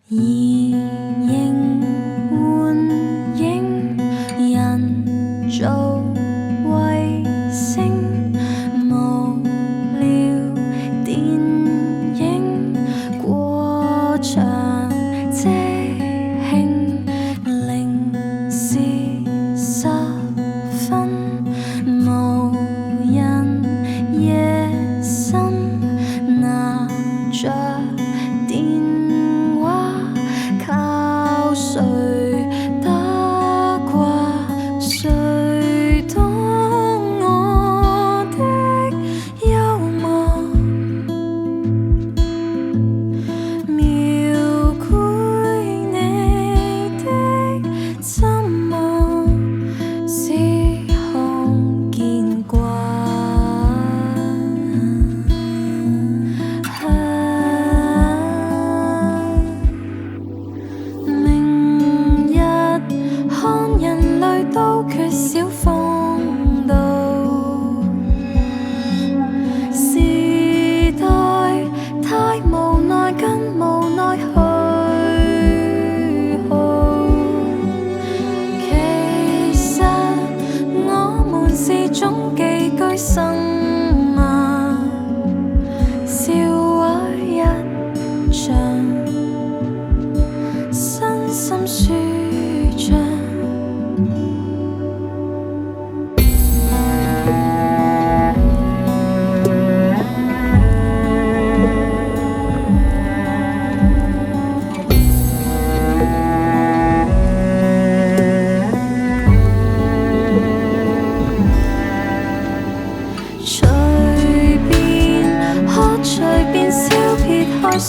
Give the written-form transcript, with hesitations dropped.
移形換影，人造衛星，無聊電影過場即興，零時10分，無人夜深，拿着電話，靠誰打卦？誰懂我的幽默？描繪你的沉默，是看見慣。明日看人類都缺少風度，時代太無奈，跟無奈去耗。其實我們是種寄居生物，笑話一場，身心舒暢。隨便喝，隨便笑，撇開